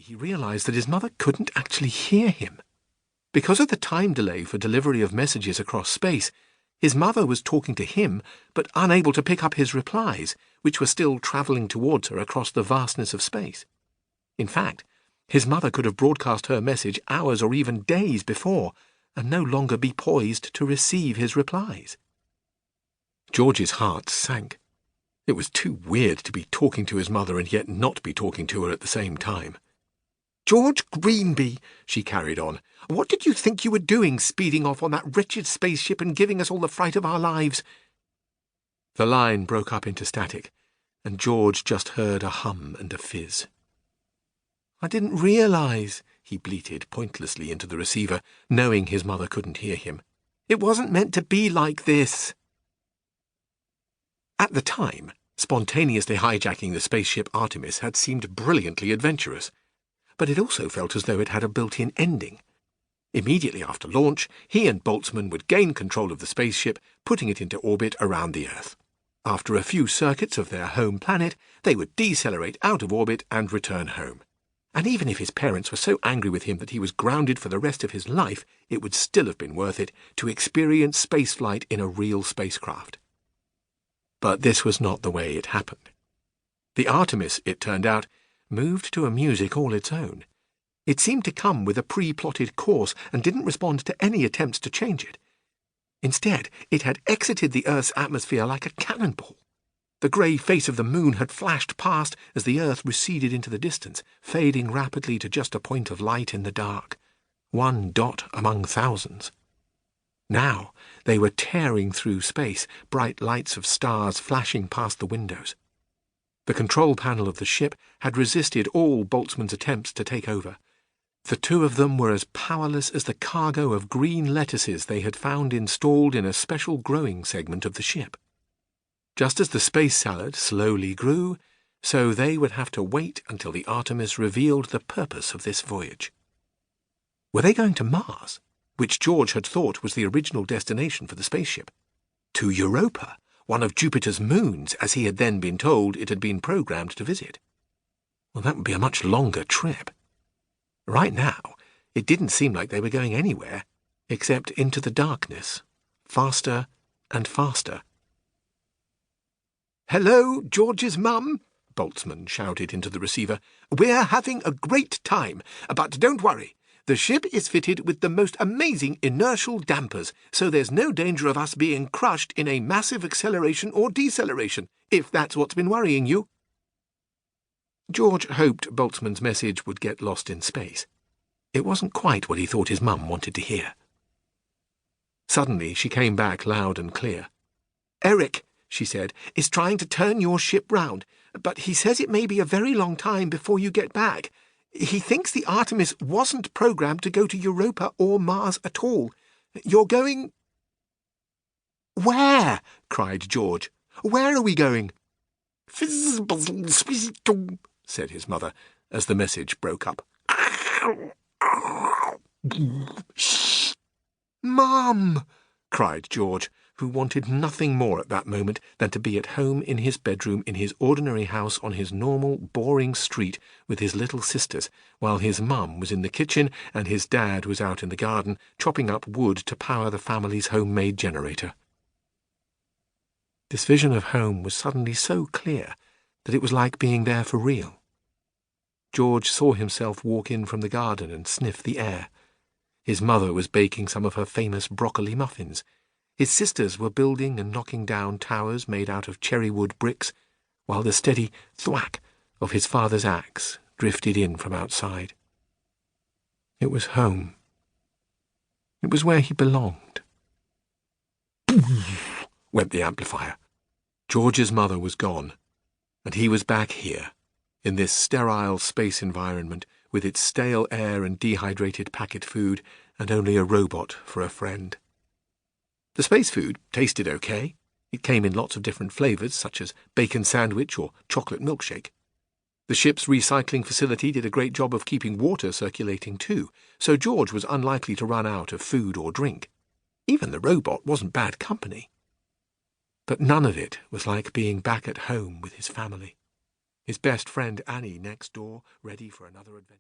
he realized that his mother couldn't actually hear him. Because of the time delay for delivery of messages across space, his mother was talking to him, but unable to pick up his replies, which were still travelling towards her across the vastness of space. In fact, his mother could have broadcast her message hours or even days before, and no longer be poised to receive his replies. George's heart sank. It was too weird to be talking to his mother and yet not be talking to her at the same time. "George Greenby," she carried on, "what did you think you were doing, speeding off on that wretched spaceship and giving us all the fright of our lives?" The line broke up into static, and George just heard a hum and a fizz. "I didn't realize," he bleated pointlessly into the receiver, knowing his mother couldn't hear him. "It wasn't meant to be like this." At the time, spontaneously hijacking the spaceship Artemis had seemed brilliantly adventurous, but it also felt as though it had a built-in ending. Immediately after launch, he and Boltzmann would gain control of the spaceship, putting it into orbit around the Earth. After a few circuits of their home planet, they would decelerate out of orbit and return home. And even if his parents were so angry with him that he was grounded for the rest of his life, it would still have been worth it to experience spaceflight in a real spacecraft. But this was not the way it happened. The Artemis, it turned out, moved to a music all its own. It seemed to come with a pre-plotted course and didn't respond to any attempts to change it. Instead, it had exited the Earth's atmosphere like a cannonball. The grey face of the moon had flashed past as the Earth receded into the distance, fading rapidly to just a point of light in the dark, one dot among thousands. Now they were tearing through space, bright lights of stars flashing past the windows. The control panel of the ship had resisted all Boltzmann's attempts to take over. The two of them were as powerless as the cargo of green lettuces they had found installed in a special growing segment of the ship. Just as the space salad slowly grew, so they would have to wait until the Artemis revealed the purpose of this voyage. Were they going to Mars, which George had thought was the original destination for the spaceship? To Europa, one of Jupiter's moons, as he had then been told it had been programmed to visit? Well, that would be a much longer trip. Right now, it didn't seem like they were going anywhere, except into the darkness, faster and faster. "Hello, George's mum," Boltzmann shouted into the receiver. "We're having a great time, but don't worry. The ship is fitted with the most amazing inertial dampers, so there's no danger of us being crushed in a massive acceleration or deceleration, if that's what's been worrying you." George hoped Boltzmann's message would get lost in space. It wasn't quite what he thought his mum wanted to hear. Suddenly she came back loud and clear. "Eric," she said, "is trying to turn your ship round, but he says it may be a very long time before you get back. He thinks the Artemis wasn't programmed to go to Europa or Mars at all. You're going—" "Where?" cried George. "Where are we going?" said his mother, as the message broke up. "Shh! Mum!" cried George, who wanted nothing more at that moment than to be at home in his bedroom in his ordinary house on his normal, boring street with his little sisters, while his mum was in the kitchen and his dad was out in the garden chopping up wood to power the family's homemade generator. This vision of home was suddenly so clear that it was like being there for real. George saw himself walk in from the garden and sniff the air. His mother was baking some of her famous broccoli muffins. His sisters were building and knocking down towers made out of cherry-wood bricks, while the steady thwack of his father's axe drifted in from outside. It was home. It was where he belonged. "Poof!" went the amplifier. George's mother was gone, and he was back here, in this sterile space environment, with its stale air and dehydrated packet food, and only a robot for a friend. The space food tasted okay. It came in lots of different flavours, such as bacon sandwich or chocolate milkshake. The ship's recycling facility did a great job of keeping water circulating too, so George was unlikely to run out of food or drink. Even the robot wasn't bad company. But none of it was like being back at home with his family. His best friend Annie next door, ready for another adventure.